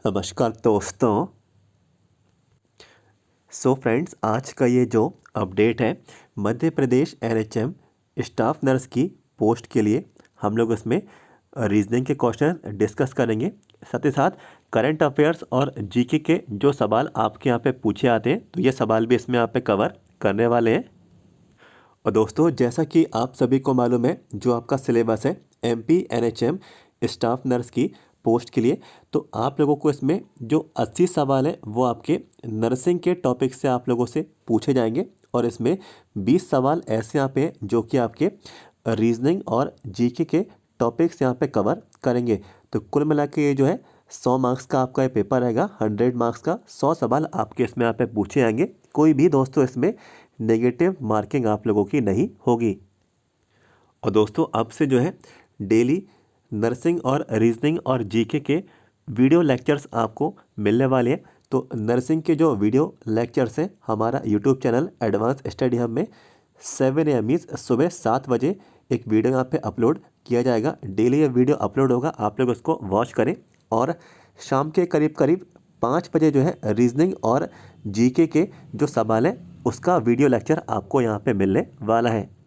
नमस्कार दोस्तों। So friends, आज का ये जो अपडेट है Madhya Pradesh NHM staff nurse की पोस्ट के लिए, हम लोग इसमें रीजनिंग के क्वेश्चन डिस्कस करेंगे। साथ ही साथ करंट अफेयर्स और जीके के जो सवाल आपके यहाँ पे पूछे आते हैं, तो ये सवाल भी इसमें आप पे कवर करने वाले हैं। और दोस्तों, जैसा कि आप सभी को मालूम है, जो आपका सिलेबस है एमपी एनएचएम स्टाफ नर्स की पोस्ट के लिए, तो आप लोगों को इसमें जो 80 सवाल हैं वो आपके नर्सिंग के टॉपिक से आप लोगों से पूछे जाएंगे। और इसमें 20 सवाल ऐसे यहाँ पे हैं जो कि आपके रीजनिंग और जीके के टॉपिक्स यहाँ पे कवर करेंगे। तो कुल मिला के ये जो है 100 मार्क्स का आपका ये पेपर रहेगा। 100 मार्क्स का 100 सवाल आपके इसमें यहाँ पे पूछे जाएंगे। कोई भी दोस्तों इसमें नेगेटिव मार्किंग आप लोगों की नहीं होगी। और दोस्तों, अब से जो है डेली नर्सिंग और रीजनिंग और जीके के वीडियो लेक्चर्स आपको मिलने वाले हैं। तो नर्सिंग के जो वीडियो लेक्चर्स हैं, हमारा YouTube channel advance study hub में 7 AM मीन्स सुबह 7 बजे एक वीडियो यहाँ पे अपलोड किया जाएगा। डेली ये वीडियो अपलोड होगा, आप लोग उसको वॉच करें। और शाम के करीब करीब 5 बजे जो है रीजनिंग और जीके के जो सवाल हैं उसका वीडियो लेक्चर आपको यहाँ पे मिलने वाला है।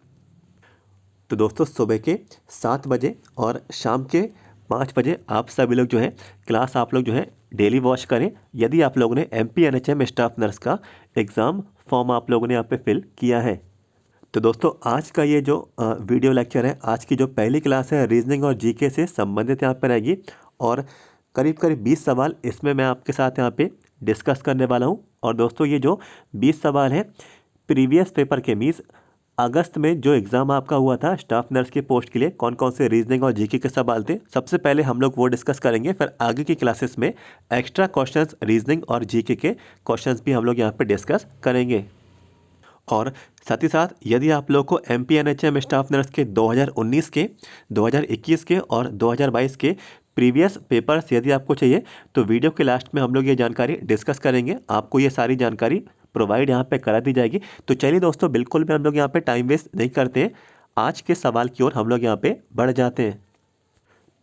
तो दोस्तों, सुबह के 7 बजे और शाम के 5 बजे आप सभी लोग जो है क्लास आप लोग जो है डेली वॉच करें, यदि आप लोगों ने एमपी एनएचएम स्टाफ नर्स का एग्ज़ाम फॉर्म आप लोगों ने यहाँ पे फिल किया है। तो दोस्तों, आज का ये जो वीडियो लेक्चर है, आज की जो पहली क्लास है रीजनिंग और जीके से संबंधित यहाँ पर रहेगी। और करीब करीब 20 सवाल इसमें मैं आपके साथ यहाँ पे डिस्कस करने वाला हूँ। और दोस्तों, ये जो 20 सवाल हैं प्रीवियस पेपर के, मीन्स अगस्त में जो एग्ज़ाम आपका हुआ था स्टाफ नर्स की पोस्ट के लिए, कौन कौन से रीजनिंग और जीके के सवाल थे, सबसे पहले हम लोग वो डिस्कस करेंगे। फिर आगे की क्लासेस में एक्स्ट्रा क्वेश्चंस रीजनिंग और जीके के क्वेश्चंस भी हम लोग यहाँ पे डिस्कस करेंगे। और साथ ही साथ यदि आप लोग को M P N H M staff nurse के 2019 के, 2021 के और 2022 के प्रीवियस पेपर्स यदि आपको चाहिए, तो वीडियो के लास्ट में हम लोग ये जानकारी डिस्कस करेंगे। आपको ये सारी जानकारी प्रोवाइड यहाँ पे करा दी जाएगी। तो चलिए दोस्तों, बिल्कुल भी हम लोग यहाँ पे टाइम वेस्ट नहीं करते हैं, आज के सवाल की ओर हम लोग यहाँ पे बढ़ जाते हैं।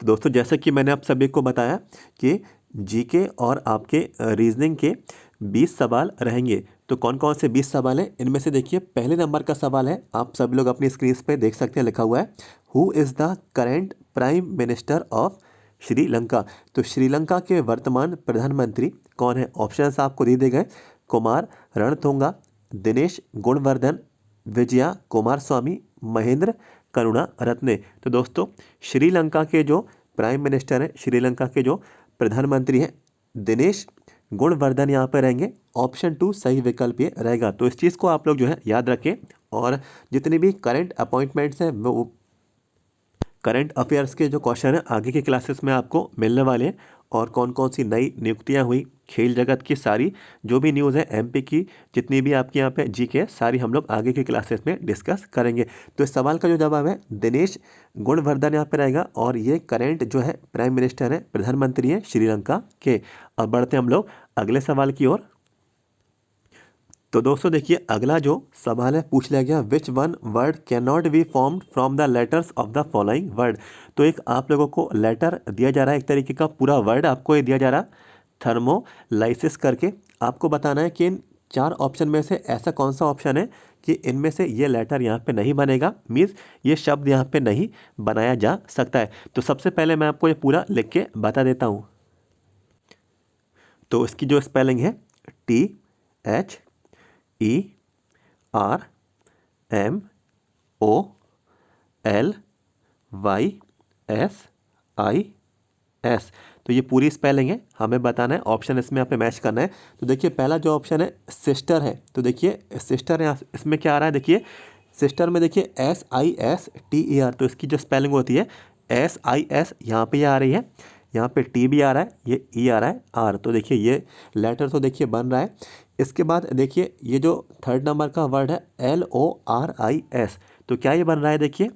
तो दोस्तों, जैसे कि मैंने आप सभी को बताया कि जीके और आपके रीजनिंग के 20 सवाल रहेंगे। तो कौन कौन से 20 सवाल हैं, इनमें से देखिए पहले नंबर का सवाल है, आप सब लोग अपनी स्क्रीन पे देख सकते हैं, लिखा हुआ है who is the current prime minister of Sri Lanka. तो श्रीलंका के वर्तमान प्रधानमंत्री कौन है? ऑप्शंस आपको दे दिए गए, कुमार रणतुंगा, दिनेश गुणवर्धन, विजया कुमार स्वामी, महेंद्र करुणा रत्ने। तो दोस्तों, श्रीलंका के जो प्राइम मिनिस्टर हैं, श्रीलंका के जो प्रधानमंत्री हैं, दिनेश गुणवर्धन यहाँ पर रहेंगे। ऑप्शन 2 सही विकल्प ये रहेगा। तो इस चीज़ को आप लोग जो है याद रखें। और जितनी भी करंट अपॉइंटमेंट्स हैं, वो करंट अफेयर्स के जो क्वेश्चन हैं आगे की क्लासेस में आपको मिलने वाले हैं। और कौन कौन सी नई नियुक्तियां हुई, खेल जगत की सारी जो भी न्यूज़ है एमपी की, जितनी भी आपके यहाँ पे जीके, सारी हम लोग आगे की क्लासेस में डिस्कस करेंगे। तो इस सवाल का जो जवाब है दिनेश गुणवर्धन यहाँ पे रहेगा। और ये करेंट जो है प्राइम मिनिस्टर है, प्रधानमंत्री हैं श्रीलंका के। अब बढ़ते हम लोग अगले सवाल की ओर। तो दोस्तों देखिए, अगला जो सवाल है पूछ लिया गया, which one word can not be formed from the letters of the following word. तो एक आप लोगों को लेटर दिया जा रहा है, एक तरीके का पूरा वर्ड आपको ये दिया जा रहा, थर्मोलाइसिस करके। आपको बताना है कि इन 4 ऑप्शन में से ऐसा कौन सा ऑप्शन है कि इनमें से ये लेटर यहाँ पे नहीं बनेगा, मीन्स ये शब्द यहाँ पे नहीं बनाया जा सकता है। तो सबसे पहले मैं आपको ये पूरा लिख के बता देता हूँ। तो इसकी जो स्पेलिंग है THERMOLYSIS। तो ये पूरी स्पेलिंग है, हमें बताना है, ऑप्शन इसमें यहाँ पे मैच करना है। तो देखिए पहला जो ऑप्शन है सिस्टर है। तो देखिए सिस्टर यहाँ इसमें क्या आ रहा है, देखिए सिस्टर में देखिए SISTER। तो इसकी जो स्पेलिंग होती है SIS, यहाँ पे ये आ रही है, यहाँ पे T भी आ रहा है, ये E आ रहा है, R। तो देखिए ये लेटर तो देखिए बन रहा है। इसके बाद देखिए ये जो थर्ड नंबर का वर्ड है LORIS। तो क्या ये बन रहा है, देखिए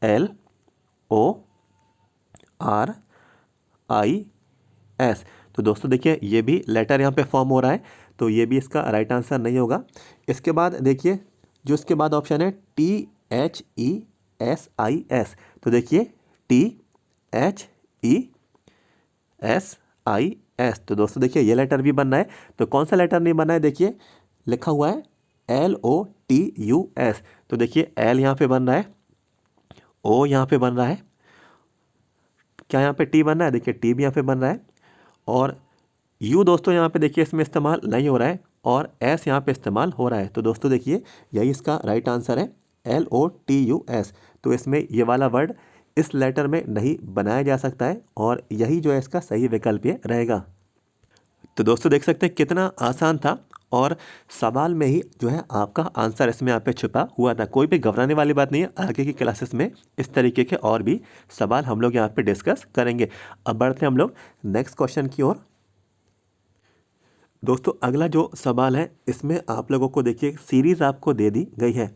LORIS। तो दोस्तों देखिए ये भी लेटर यहाँ पे फॉर्म हो रहा है, तो ये भी इसका राइट आंसर नहीं होगा। इसके बाद देखिए जो इसके बाद ऑप्शन है THESIS। तो देखिए THESIS एस। तो दोस्तों देखिए ये लेटर भी बनना है, तो कौन सा लेटर नहीं बनना है, देखिए लिखा हुआ है LOTUS। तो देखिए L यहाँ पे बन रहा है, O यहाँ पे बन रहा है, क्या यहाँ पे T बन रहा है, देखिए T भी यहाँ पे बन रहा है, और U दोस्तों यहाँ पे देखिए इसमें इस्तेमाल नहीं हो रहा है, और S यहाँ पे इस्तेमाल हो रहा है। तो दोस्तों देखिए यही इसका राइट आंसर है, LOTUS। तो इसमें ये वाला वर्ड इस लेटर में नहीं बनाया जा सकता है, और यही जो है इसका सही विकल्प ये रहेगा। तो दोस्तों देख सकते हैं कितना आसान था, और सवाल में ही जो है आपका आंसर इसमें यहाँ पे छुपा हुआ था। कोई भी घबराने वाली बात नहीं है, आगे की क्लासेस में इस तरीके के और भी सवाल हम लोग यहाँ पे डिस्कस करेंगे। अब बढ़ते हैं हम लोग नेक्स्ट क्वेश्चन की ओर। दोस्तों अगला जो सवाल है इसमें आप लोगों को देखिए सीरीज़ आपको दे दी गई है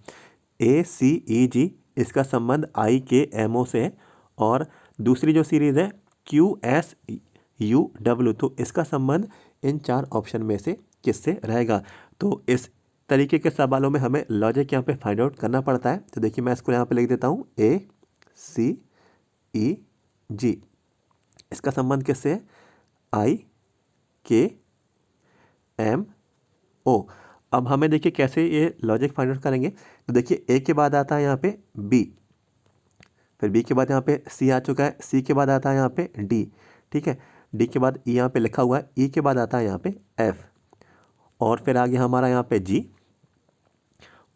ACEG, इसका संबंध IKMO से है, और दूसरी जो सीरीज़ है QSUW, तो इसका संबंध इन चार ऑप्शन में से किससे रहेगा। तो इस तरीके के सवालों में हमें लॉजिक यहाँ पे फाइंड आउट करना पड़ता है। तो देखिए मैं इसको यहाँ पे लिख देता हूँ ACEG, इसका संबंध किससे है, IKMO। अब हमें देखिए कैसे ये लॉजिक फाइंड आउट करेंगे। तो देखिए A के बाद आता है यहाँ पे B, फिर B के बाद यहाँ पे C आ चुका है, C के बाद आता है यहाँ पे D, ठीक है, D के बाद E यहाँ पे लिखा हुआ है, E के बाद आता है यहाँ पे F, और फिर आगे हमारा यहाँ पे G,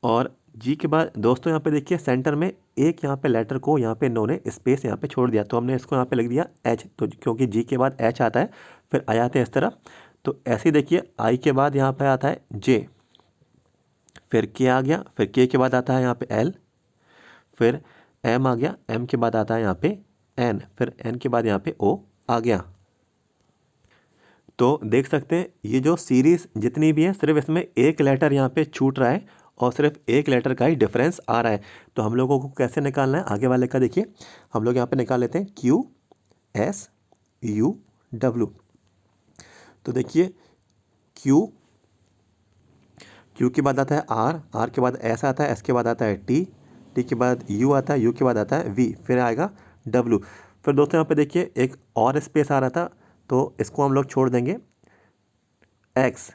और G के बाद दोस्तों यहाँ पे देखिए सेंटर में एक यहाँ पे लेटर को यहाँ पे इन्होंने स्पेस यहाँ पे छोड़ दिया, तो हमने इसको यहाँ पे लिख दिया H। तो क्योंकि G के बाद H आता है, फिर आ जाते हैं इस तरफ। तो ऐसे देखिए I के बाद यहाँ पे आता है J, फिर K आ गया, फिर K के बाद आता है यहाँ पे L, फिर M आ गया, M के बाद आता है यहाँ पे N, फिर N के बाद यहाँ पे O आ गया। तो देख सकते हैं ये जो सीरीज़ जितनी भी है सिर्फ इसमें एक लेटर यहाँ पे छूट रहा है, और सिर्फ एक लेटर का ही डिफरेंस आ रहा है। तो हम लोगों को कैसे निकालना है आगे वाले का, देखिए हम लोग यहाँ पे निकाल लेते हैं QSUW। तो देखिए Q के बाद आता है R के बाद S आता है, S के बाद आता है T के बाद U आता है, U के बाद आता है V, फिर आएगा W। फिर दोस्तों यहाँ पे देखिए एक और स्पेस आ रहा था, तो इसको हम लोग छोड़ देंगे X।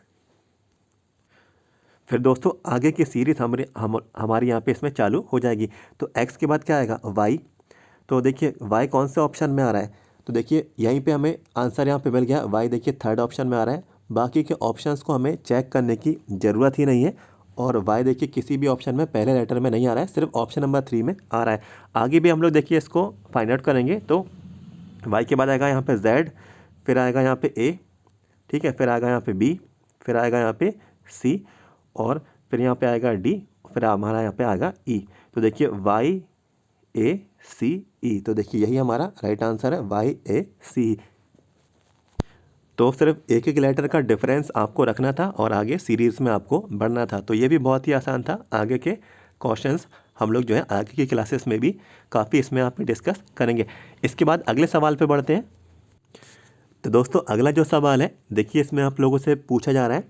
फिर दोस्तों आगे की सीरीज हमारी यहाँ पे इसमें चालू हो जाएगी। तो X के बाद क्या आएगा, Y। तो देखिए Y कौन से ऑप्शन में आ रहा है, तो देखिए यहीं पे हमें आंसर यहाँ पे मिल गया, Y देखिए थर्ड ऑप्शन में आ रहा है। बाकी के ऑप्शंस को हमें चेक करने की ज़रूरत ही नहीं है, और Y देखिए किसी भी ऑप्शन में पहले लेटर में नहीं आ रहा है, सिर्फ ऑप्शन नंबर 3 में आ रहा है। आगे भी हम लोग देखिए इसको फाइंड आउट करेंगे। तो Y के बाद आएगा यहाँ पे Z, फिर आएगा यहाँ पे A, ठीक है, फिर आएगा यहाँ पे B, फिर आएगा यहाँ पे C, और फिर यहाँ पे आएगा D, फिर हमारा यहाँ पे आएगा E। तो देखिए YACE, तो देखिए यही हमारा राइट आंसर है, YACE। तो सिर्फ एक एक लेटर का डिफरेंस आपको रखना था, और आगे सीरीज़ में आपको बढ़ना था। तो ये भी बहुत ही आसान था। आगे के क्वेश्चंस हम लोग जो है आगे की क्लासेस में भी काफ़ी इसमें आप डिस्कस करेंगे। इसके बाद अगले सवाल पे बढ़ते हैं। तो दोस्तों अगला जो सवाल है देखिए इसमें आप लोगों से पूछा जा रहा है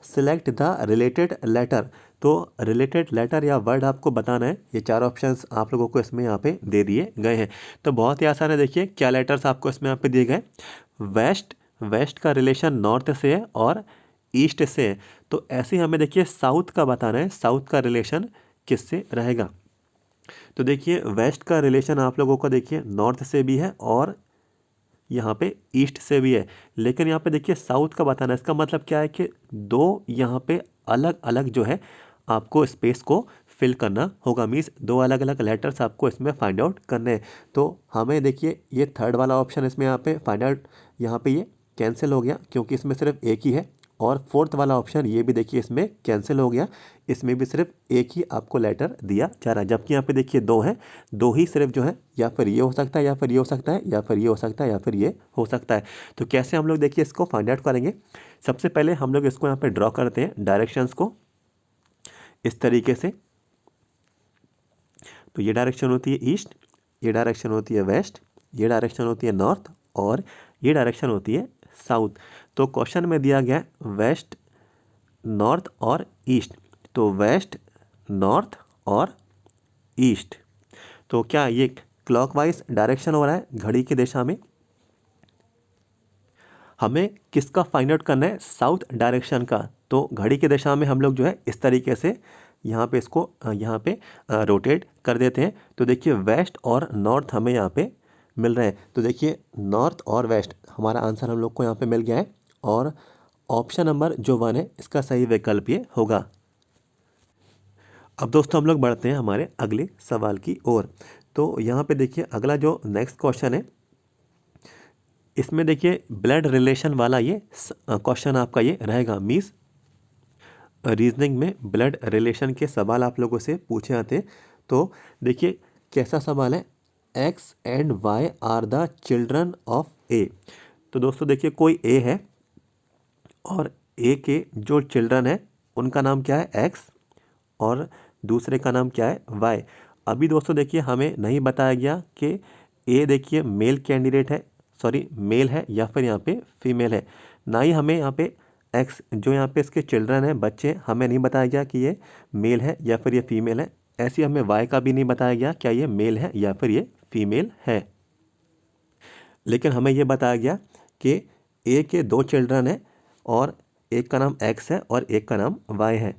सिलेक्ट द रिलेटेड लेटर। तो रिलेटेड लेटर या वर्ड आपको बताना है। ये चार ऑप्शंस आप लोगों को इसमें यहाँ पे दे दिए गए हैं। तो बहुत ही आसान है, देखिए क्या लेटर्स आपको इसमें यहाँ पे दिए गए। वेस्ट का रिलेशन नॉर्थ से है और ईस्ट से है। तो ऐसे ही हमें देखिए साउथ का बताना है, साउथ का रिलेशन किससे रहेगा। तो देखिए वेस्ट का रिलेशन आप लोगों को देखिए नॉर्थ से भी है और यहाँ पे ईस्ट से भी है, लेकिन यहाँ पे देखिए साउथ का बताना है। इसका मतलब क्या है कि दो यहाँ पे अलग अलग जो है आपको स्पेस को फिल करना होगा, मीन्स दो अलग अलग लेटर्स आपको इसमें फाइंड आउट करने हैं। तो हमें देखिए ये थर्ड वाला ऑप्शन इसमें यहाँ पे फाइंड आउट, यहाँ पे ये कैंसिल हो गया क्योंकि इसमें सिर्फ एक ही है। और फोर्थ वाला ऑप्शन ये भी देखिए इसमें कैंसिल हो गया, इसमें भी सिर्फ एक ही आपको लेटर दिया जा रहा है, जबकि यहाँ पे देखिए दो हैं, दो ही सिर्फ जो है या फिर ये हो सकता है या फिर ये हो सकता है या फिर ये हो सकता है या फिर ये हो सकता है। तो कैसे हम लोग देखिए इसको फाइंड आउट करेंगे। सबसे पहले हम लोग इसको यहाँ पे ड्रॉ करते हैं डायरेक्शंस को इस तरीके से। तो ये डायरेक्शन होती है ईस्ट, ये डायरेक्शन होती है वेस्ट, ये डायरेक्शन होती है नॉर्थ, और ये डायरेक्शन होती है साउथ। तो क्वेश्चन में दिया गया वेस्ट, नॉर्थ और ईस्ट। तो वेस्ट, नॉर्थ और ईस्ट, तो क्या ये क्लॉकवाइज डायरेक्शन हो रहा है घड़ी की दिशा में। हमें किसका फाइंड आउट करना है, साउथ डायरेक्शन का। तो घड़ी की दिशा में हम लोग जो है इस तरीके से यहाँ पे इसको यहाँ पे रोटेट कर देते हैं। तो देखिए वेस्ट और नॉर्थ हमें यहाँ पे मिल रहे हैं। तो देखिए नॉर्थ और वेस्ट हमारा आंसर हम लोग को यहाँ पे मिल गया है और ऑप्शन नंबर जो 1 है इसका सही विकल्प ये होगा। अब दोस्तों हम लोग बढ़ते हैं हमारे अगले सवाल की ओर। तो यहाँ पे देखिए अगला जो नेक्स्ट क्वेश्चन है, इसमें देखिए ब्लड रिलेशन वाला ये क्वेश्चन आपका ये रहेगा। मीन्स रीजनिंग में ब्लड रिलेशन के सवाल आप लोगों से पूछे जाते हैं। तो देखिए कैसा सवाल है, X and Y are the children of A. तो दोस्तों देखिए कोई ए है और ए के जो चिल्ड्रन है उनका नाम क्या है, एक्स, और दूसरे का नाम क्या है, वाई। अभी दोस्तों देखिए हमें नहीं बताया गया कि ए देखिए मेल कैंडिडेट है, सॉरी मेल है या फिर यहाँ पे फीमेल है। ना ही हमें यहाँ पे एक्स जो यहाँ पे इसके चिल्ड्रन है, बच्चे, हमें नहीं बताया गया कि ये मेल है या फिर ये फीमेल है। ऐसे हमें वाई का भी नहीं बताया गया क्या ये मेल है या फिर ये फीमेल है। लेकिन हमें ये बताया गया कि ए के 2 चिल्ड्रन है और एक का नाम एक्स है और एक का नाम वाई है।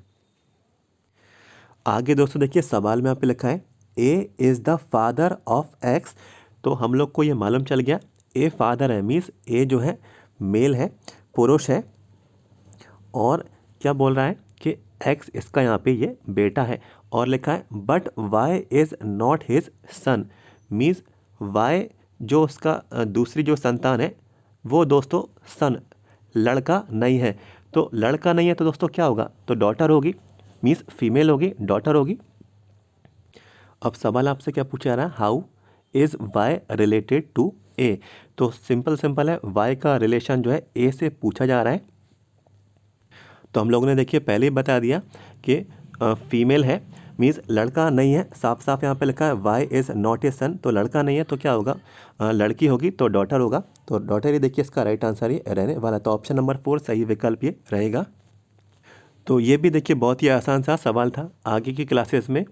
आगे दोस्तों देखिए सवाल में यहाँ पे लिखा है A is the father of x. तो हम लोग को ये मालूम चल गया ए फादर है, मीन्स ए जो है मेल है, पुरुष है, और क्या बोल रहा है कि एक्स इसका यहाँ पे ये बेटा है। और लिखा है but Y is not his son, means Y जो उसका दूसरी जो संतान है वो दोस्तों सन, लड़का नहीं है। तो लड़का नहीं है तो दोस्तों क्या होगा, तो डॉटर होगी, मीन्स फीमेल होगी, डॉटर होगी। अब सवाल आपसे क्या पूछा जा रहा है, how is Y related to A. तो सिंपल है, वाई का रिलेशन जो है ए से पूछा जा रहा है। तो हम लोगों ने देखिए पहले ही बता दिया कि फीमेल है, मीन्स लड़का नहीं है। साफ साफ यहाँ पे लिखा है वाई इज़ नॉट ए सन, तो लड़का नहीं है तो क्या होगा, लड़की होगी तो डॉटर होगा। तो डॉटर ही देखिए इसका राइट आंसर ही रहने वाला। तो ऑप्शन नंबर 4 सही विकल्प ये रहेगा। तो ये भी देखिए बहुत ही आसान सा सवाल था। आगे की क्लासेस में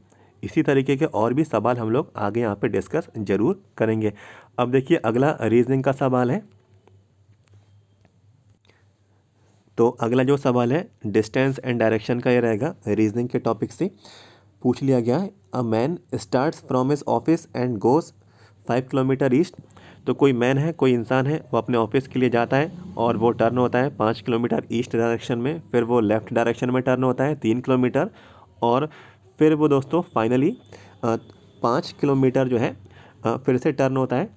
इसी तरीके के और भी सवाल हम लोग आगे यहाँ पे डिस्कस जरूर करेंगे। अब देखिए अगला रीजनिंग का सवाल है। तो अगला जो सवाल है डिस्टेंस एंड डायरेक्शन का ये रहेगा। रीजनिंग के टॉपिक से पूछ लिया गया है, a man starts from his office and goes 5 kilometre east. तो कोई मैन है, कोई इंसान है, वो अपने ऑफिस के लिए जाता है और वो टर्न होता है 5 किलोमीटर ईस्ट डायरेक्शन में, फिर वो लेफ़्ट डायरेक्शन में टर्न होता है 3 किलोमीटर, और फिर वो दोस्तों फाइनली 5 किलोमीटर जो है फिर से टर्न होता है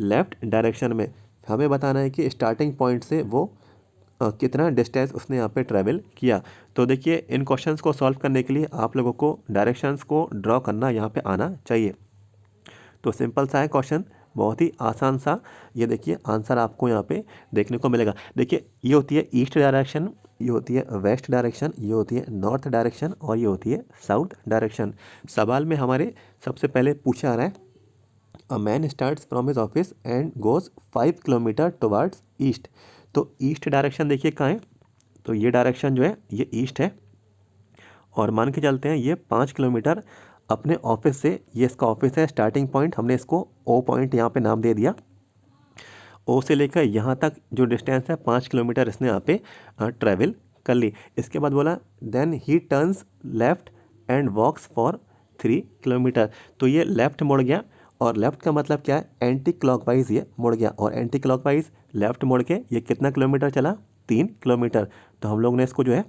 लेफ़्ट डायरेक्शन में। हमें बताना है कि स्टार्टिंग पॉइंट से वो कितना डिस्टेंस उसने यहाँ पे ट्रैवल किया। तो देखिए इन क्वेश्चंस को सॉल्व करने के लिए आप लोगों को डायरेक्शंस को ड्रॉ करना यहाँ पे आना चाहिए। तो सिंपल सा है क्वेश्चन, बहुत ही आसान सा। ये देखिए आंसर आपको यहाँ पे देखने को मिलेगा। देखिए ये होती है ईस्ट डायरेक्शन, ये होती है वेस्ट डायरेक्शन, ये होती है नॉर्थ डायरेक्शन और ये होती है साउथ डायरेक्शन। सवाल में हमारे सबसे पहले पूछा आ रहा है, a man starts from his office and goes 5 kilometre towards east. तो ईस्ट डायरेक्शन देखिए कहाँ है, तो ये डायरेक्शन जो है ये ईस्ट है, और मान के चलते हैं ये 5 किलोमीटर अपने ऑफिस से, ये इसका ऑफिस है, स्टार्टिंग पॉइंट हमने इसको ओ पॉइंट यहाँ पे नाम दे दिया। ओ से लेकर यहाँ तक जो डिस्टेंस है 5 किलोमीटर इसने यहाँ पे ट्रैवल कर ली। इसके बाद बोला then he turns left and walks for 3 kilometre. तो ये लेफ़्ट मुड़ गया, और लेफ़्ट का मतलब क्या है, एंटी क्लॉकवाइज ये मुड़ गया, और एंटी क्लॉकवाइज लेफ़्ट मुड़ के ये कितना किलोमीटर चला, 3 किलोमीटर। तो हम लोग ने इसको जो है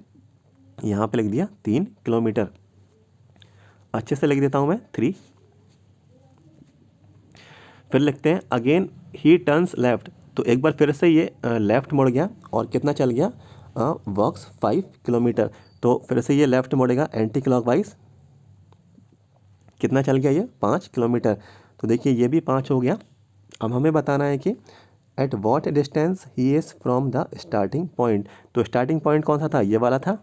यहाँ पे लिख दिया 3 किलोमीटर। अच्छे से लिख देता हूँ मैं 3। फिर लिखते हैं अगेन ही टर्न्स लेफ्ट। तो एक बार फिर से ये लेफ़्ट मुड़ गया और कितना चल गया, वॉक्स 5 किलोमीटर। तो फिर से ये लेफ़्ट मुड़ेगा एंटी क्लॉकवाइज, कितना चल गया ये 5 किलोमीटर। तो देखिए ये भी 5 हो गया। अब हमें बताना है कि at what distance he is from the starting point. तो स्टार्टिंग पॉइंट कौन सा था, ये वाला था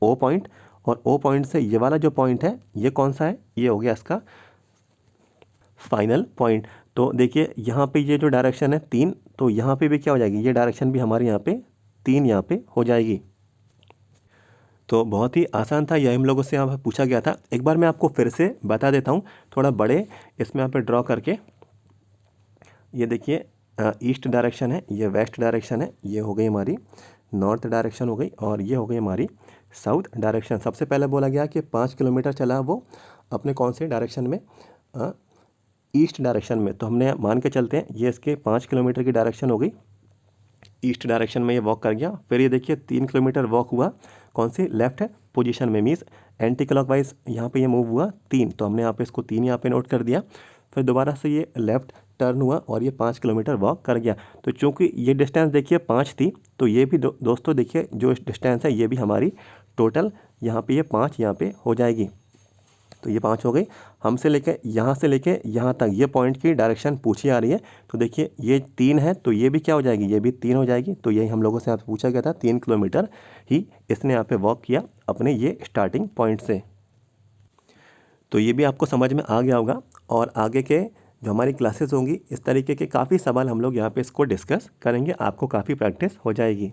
ओ पॉइंट, और ओ पॉइंट से ये वाला जो पॉइंट है ये कौन सा है, ये हो गया इसका फाइनल पॉइंट। तो देखिए यहाँ पे ये जो डायरेक्शन है 3, तो यहाँ पे भी क्या हो जाएगी, ये डायरेक्शन भी हमारे यहाँ पे 3 यहाँ पे हो जाएगी। तो बहुत ही आसान था, यह हम लोगों से यहाँ पर पूछा गया था। एक बार मैं आपको फिर से बता देता हूँ थोड़ा बड़े इसमें यहाँ पे ड्रॉ करके। ये देखिए ईस्ट डायरेक्शन है, ये वेस्ट डायरेक्शन है, ये हो गई हमारी नॉर्थ डायरेक्शन हो गई, और ये हो गई हमारी साउथ डायरेक्शन। सबसे पहले बोला गया कि 5 किलोमीटर चला वो अपने कौन से डायरेक्शन में, ईस्ट डायरेक्शन में। तो हमने मान के चलते हैं ये इसके 5 किलोमीटर की डायरेक्शन हो गई, ईस्ट डायरेक्शन में ये वॉक कर गया। फिर ये देखिए 3 किलोमीटर वॉक हुआ कौन सी, लेफ्ट है पोजीशन में, मीन्स एंटी क्लॉकवाइज यहाँ पे ये मूव हुआ 3, तो हमने यहाँ पे इसको 3 यहाँ पे नोट कर दिया। फिर दोबारा से ये लेफ्ट टर्न हुआ और ये 5 किलोमीटर वॉक कर गया। तो चूंकि ये डिस्टेंस देखिए 5 थी, तो ये भी दोस्तों देखिए जो डिस्टेंस है ये भी हमारी टोटल यहाँ पे ये 5 यहाँ पे हो जाएगी। तो ये 5 हो गई। हमसे लेके यहाँ तक ये पॉइंट की डायरेक्शन पूछी आ रही है। तो देखिए ये 3 है, तो ये भी क्या हो जाएगी, ये भी 3 हो जाएगी। तो यही हम लोगों से यहाँ पूछा गया था, 3 किलोमीटर ही इसने यहाँ पे वॉक किया अपने ये स्टार्टिंग पॉइंट से। तो ये भी आपको समझ में आ गया होगा, और आगे के जो हमारी क्लासेस होंगी इस तरीके के काफ़ी सवाल हम लोग यहाँ पे इसको डिस्कस करेंगे, आपको काफ़ी प्रैक्टिस हो जाएगी।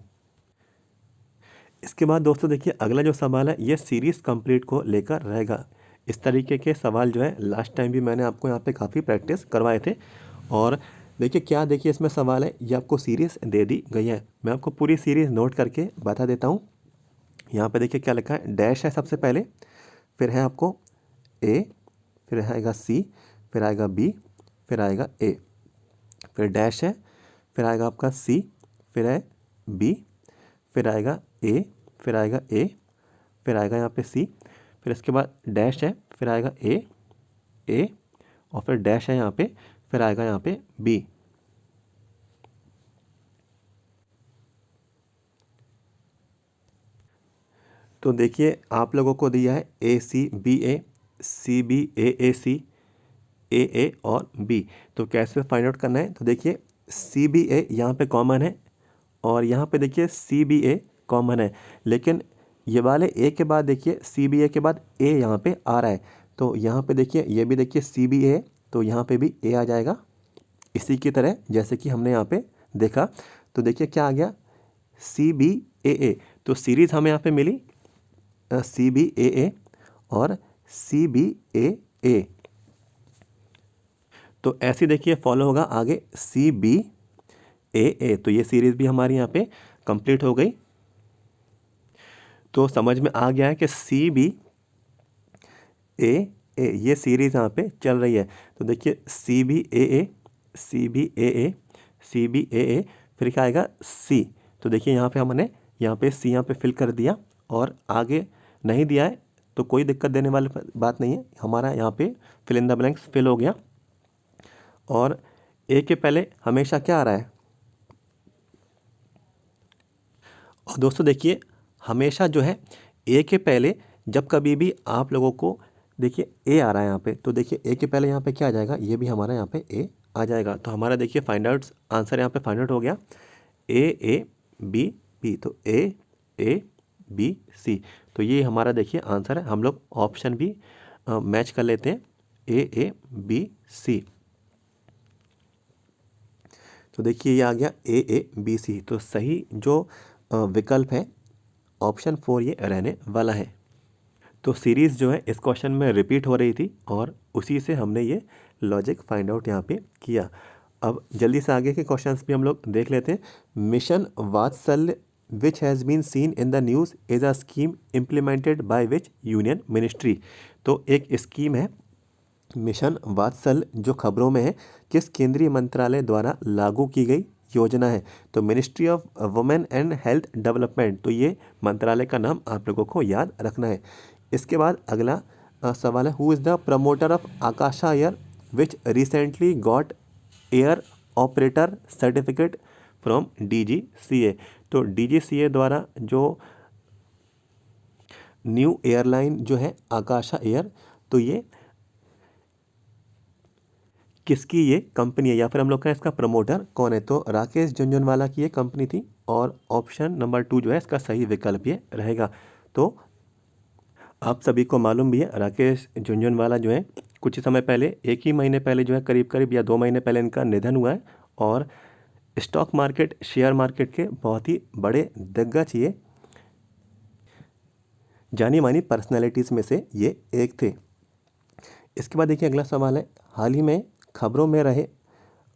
इसके बाद दोस्तों देखिए अगला जो सवाल है ये सीरीज़ कंप्लीट को लेकर रहेगा। इस तरीके के सवाल जो है लास्ट टाइम भी मैंने आपको यहाँ पे काफ़ी प्रैक्टिस करवाए थे। और देखिए क्या, देखिए इसमें सवाल है, ये आपको सीरीज़ दे दी गई है, मैं आपको पूरी सीरीज़ नोट करके बता देता हूँ। यहाँ पे देखिए क्या लिखा है, डैश है सबसे पहले, फिर है आपको ए, फिर आएगा सी, फिर आएगा बी, फिर आएगा ए, फिर डैश है, फिर आएगा आपका सी, फिर है बी, फिर आएगा ए, फिर आएगा ए, फिर आएगा यहाँ पे सी, फिर इसके बाद डैश है, फिर आएगा ए, और फिर डैश है यहाँ पे, फिर आएगा यहाँ पे बी। तो देखिए आप लोगों को दिया है ए सी बी ए सी ए और बी। तो कैसे फाइंड आउट करना है, तो देखिए सी बी ए यहाँ पे कॉमन है, और यहाँ पे देखिए सी बी ए कॉमन है, लेकिन ये वाले ए के बाद देखिए सी बी ए के बाद ए यहाँ पे आ रहा है। तो यहाँ पे देखिए ये भी देखिए सी बी ए, तो यहाँ पे भी ए आ जाएगा, इसी की तरह जैसे कि हमने यहाँ पे देखा। तो देखिए क्या आ गया, सी बी ए। तो सीरीज़ हमें यहाँ पे मिली सी बी ए और सी बी ए। तो ऐसे देखिए फॉलो होगा आगे सी बी ए। तो ये सीरीज़ भी हमारी यहाँ पे कंप्लीट हो गई। तो समझ में आ गया है कि सी बी ए ये सीरीज़ यहाँ पे चल रही है। तो देखिए सी बी ए, सी बी ए, सी बी ए, फिर क्या आएगा सी। तो देखिए यहाँ पे हमने यहाँ पे सी यहाँ पे फिल कर दिया, और आगे नहीं दिया है तो कोई दिक्कत देने वाली बात नहीं है, हमारा यहाँ पे fill in the blanks fill हो गया। और ए के पहले हमेशा क्या आ रहा है, और दोस्तों देखिए हमेशा जो है ए के पहले जब कभी भी आप लोगों को देखिए ए आ रहा है यहाँ पे, तो देखिए ए के पहले यहाँ पे क्या आ जाएगा, ये भी हमारा यहाँ पे ए आ जाएगा। तो हमारा देखिए फाइंड आउट आंसर यहाँ पे फाइंड आउट हो गया ए बी बी। तो ए बी सी, तो ये हमारा देखिए आंसर है। हम लोग ऑप्शन भी मैच कर लेते हैं, ए बी सी। तो देखिए ये आ गया ए बी सी। तो सही जो विकल्प है ऑप्शन 4 ये रहने वाला है। तो सीरीज़ जो है इस क्वेश्चन में रिपीट हो रही थी, और उसी से हमने ये लॉजिक फाइंड आउट यहाँ पे किया। अब जल्दी से आगे के क्वेश्चंस भी हम लोग देख लेते हैं। Mission Vatsalya which has been seen in the news is a scheme implemented by which union ministry. तो एक स्कीम है मिशन वात्सल्य जो खबरों में है, किस केंद्रीय मंत्रालय द्वारा लागू की गई योजना है। तो ministry of women and health development. तो ये मंत्रालय का नाम आप लोगों को याद रखना है। इसके बाद अगला सवाल है, who is the promoter of Akasa air which recently got air operator certificate from DGCA। तो DGCA द्वारा जो न्यू एयरलाइन जो है आकाशा एयर, तो ये किसकी ये कंपनी है, या फिर हम लोग का इसका प्रमोटर कौन है। तो राकेश झुनझुनवाला की ये कंपनी थी, और ऑप्शन नंबर 2 जो है इसका सही विकल्प ये रहेगा। तो आप सभी को मालूम भी है राकेश झुनझुनवाला जो है कुछ ही समय पहले, एक ही महीने पहले जो है करीब या 2 महीने पहले इनका निधन हुआ है, और स्टॉक मार्केट शेयर मार्केट के बहुत ही बड़े दिग्गज ये जानी मानी पर्सनैलिटीज़ में से ये एक थे। इसके बाद देखिए अगला सवाल है, हाल ही में खबरों में रहे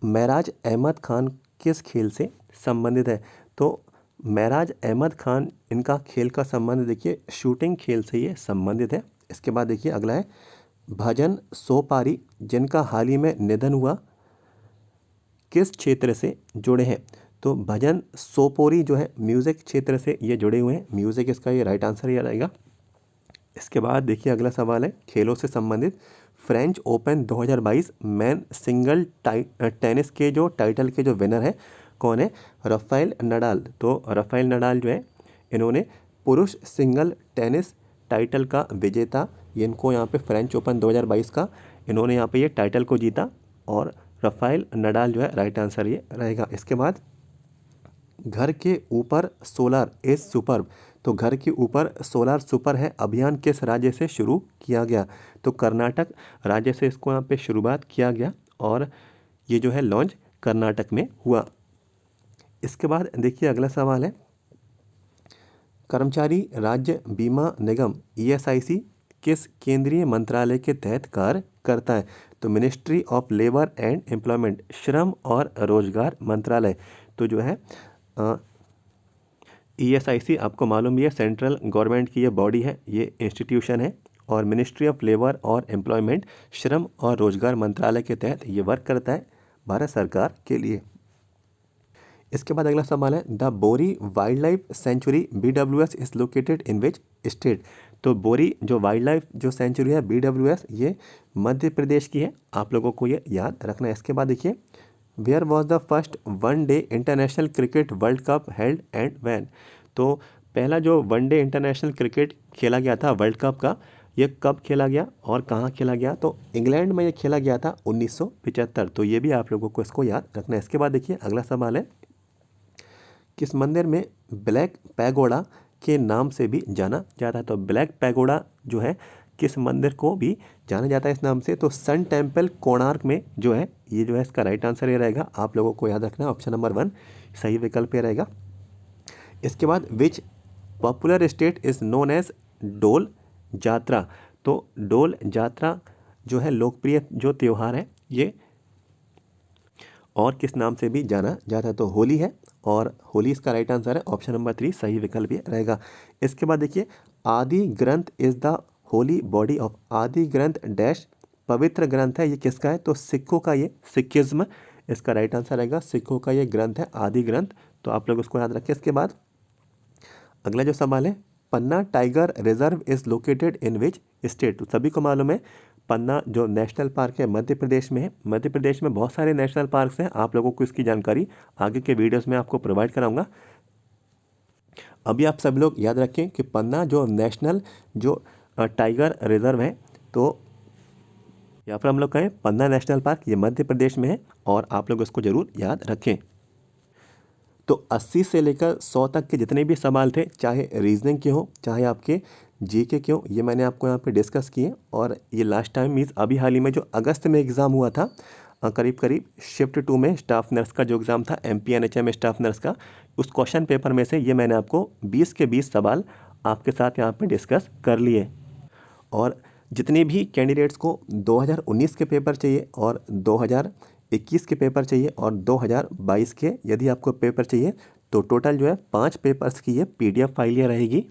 महराज अहमद खान किस खेल से संबंधित है? तो महराज अहमद खान, इनका खेल का संबंध देखिए शूटिंग खेल से ये संबंधित है। इसके बाद देखिए अगला है भजन सोपारी, जिनका हाल ही में निधन हुआ, किस क्षेत्र से जुड़े हैं? तो भजन सोपोरी जो है म्यूज़िक क्षेत्र से ये जुड़े हुए हैं, म्यूज़िक इसका ये राइट आंसर ये रहेगा। इसके बाद देखिए अगला सवाल है खेलों से संबंधित, French open 2022 man single tennis के जो टाइटल के जो विनर है कौन है? Rafael Nadal. तो राफेल नडाल जो है इन्होंने पुरुष सिंगल टेनिस टाइटल का विजेता, इनको यहाँ पे फ्रेंच ओपन 2022 का इन्होंने यहाँ पे ये टाइटल को जीता, और राफेल नडाल जो है राइट आंसर ये रहेगा। इसके बाद घर के ऊपर सोलर इज सुपर्ब, तो घर के ऊपर सोलर सुपर है अभियान किस राज्य से शुरू किया गया? तो कर्नाटक राज्य से इसको यहाँ पे शुरुआत किया गया, और ये जो है लॉन्च कर्नाटक में हुआ। इसके बाद देखिए अगला सवाल है कर्मचारी राज्य बीमा निगम ESIC किस केंद्रीय मंत्रालय के तहत कार्य करता है? तो ministry of labour and employment, श्रम और रोजगार मंत्रालय। तो जो है ESIC आपको मालूम भी है सेंट्रल गवर्नमेंट की ये बॉडी है, ये इंस्टीट्यूशन है, और मिनिस्ट्री ऑफ लेबर और एम्प्लॉयमेंट, श्रम और रोजगार मंत्रालय के तहत ये वर्क करता है भारत सरकार के लिए। इसके बाद अगला सवाल है द बोरी wild life sanctuary BWS is located in which state? तो बोरी जो वाइल्ड लाइफ जो सेंचुरी है BWS ये मध्य प्रदेश की है, आप लोगों को ये याद रखना है। इसके बाद देखिए where was the first one day international cricket world cup held and when? तो पहला जो वनडे इंटरनेशनल क्रिकेट खेला गया था वर्ल्ड कप का, ये कब खेला गया और कहाँ खेला गया? तो इंग्लैंड में ये खेला गया था 1975। तो ये भी आप लोगों को इसको याद रखना है। इसके बाद देखिए अगला सवाल है किस मंदिर में ब्लैक पैगोडा के नाम से भी जाना जाता है? तो ब्लैक पैगोडा जो है किस मंदिर को भी जाना जाता है इस नाम से? तो सन टेम्पल कोणार्क में जो है, ये जो है इसका राइट आंसर ये रहेगा। आप लोगों को याद रखना है ऑप्शन नंबर 1 सही विकल्प ये रहेगा। इसके बाद which popular state is known as Dol Jatra? तो डोल जात्रा जो है लोकप्रिय जो त्यौहार है ये और किस नाम से भी जाना जाता है? तो होली है, और होली इसका राइट आंसर है ऑप्शन नंबर 3 सही विकल्प ये रहेगा। इसके बाद देखिए आदि ग्रंथ is the Holi body of, आदि ग्रंथ डैश पवित्र ग्रंथ है, ये किसका है? तो सिखों का, ये सिखिज्म इसका राइट आंसर रहेगा। सिखों का ये ग्रंथ है आदि ग्रंथ, तो आप लोग उसको याद रखें। इसके बाद अगला जो सवाल है Panna tiger reserve is located in which state? तो सभी को मालूम है पन्ना जो नेशनल पार्क है मध्य प्रदेश में है। मध्य प्रदेश में बहुत सारे नेशनल पार्क्स हैं, आप लोगों को इसकी जानकारी आगे के वीडियोस में आपको प्रोवाइड कराऊंगा। अभी आप सब लोग याद रखें कि पन्ना जो नेशनल जो टाइगर रिजर्व है, तो यहाँ पर हम लोग कहें पन्ना नेशनल पार्क, ये मध्य प्रदेश में है, और आप लोग इसको ज़रूर याद रखें। तो 80 से लेकर 100 तक के जितने भी सवाल थे, चाहे रीजनिंग के हो चाहे आपके जीके के हो, ये मैंने आपको यहाँ पे डिस्कस किए। और ये लास्ट टाइम मीन्स अभी हाल ही में जो अगस्त में एग्ज़ाम हुआ था, करीब करीब शिफ्ट 2 में स्टाफ नर्स का जो एग्ज़ाम था MP NHM स्टाफ नर्स का, उस क्वेश्चन पेपर में से ये मैंने आपको 20 के 20 सवाल आपके साथ यहाँ पे डिस्कस कर लिए। और जितने भी कैंडिडेट्स को 2019 के पेपर चाहिए और 2021 के पेपर चाहिए और 2022 के यदि आपको पेपर चाहिए, तो टोटल जो है 5 पेपर्स की ये PDF फाइल ये रहेगी।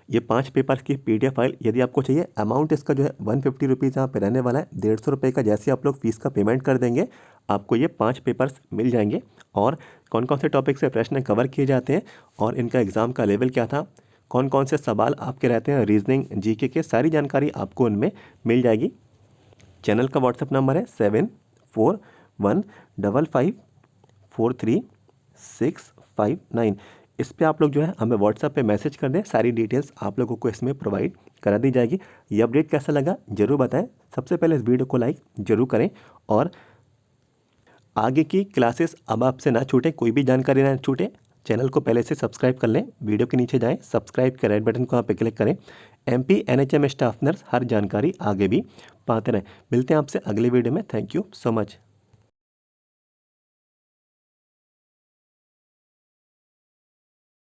ये 5 पेपर्स की PDF फाइल यदि आपको चाहिए, अमाउंट इसका जो है 150 रुपीज़ यहाँ पे रहने वाला है। 150 रुपये का जैसे आप लोग फीस का पेमेंट कर देंगे, आपको ये 5 पेपर्स मिल जाएंगे। और कौन कौन से टॉपिक से प्रश्न कवर किए जाते हैं और इनका एग्ज़ाम का लेवल क्या था, कौन कौन से सवाल आपके रहते हैं रीजनिंग जीके के, सारी जानकारी आपको उनमें मिल जाएगी। चैनल का व्हाट्सएप नंबर है 7415543659। इस पे आप लोग जो है हमें व्हाट्सएप पे मैसेज कर दें, सारी डिटेल्स आप लोगों को इसमें प्रोवाइड करा दी जाएगी। ये अपडेट कैसा लगा ज़रूर बताएं। सबसे पहले इस वीडियो को लाइक ज़रूर करें, और आगे की क्लासेस अब आपसे ना छूटे, कोई भी जानकारी ना छूटे, चैनल को पहले से सब्सक्राइब कर लें। वीडियो के नीचे जाएं, सब्सक्राइब के रेड बटन को यहाँ पे क्लिक करें। MP NHM स्टाफ नर्स हर जानकारी आगे भी पाते रहें। मिलते हैं आपसे अगले वीडियो में। Thank you so much.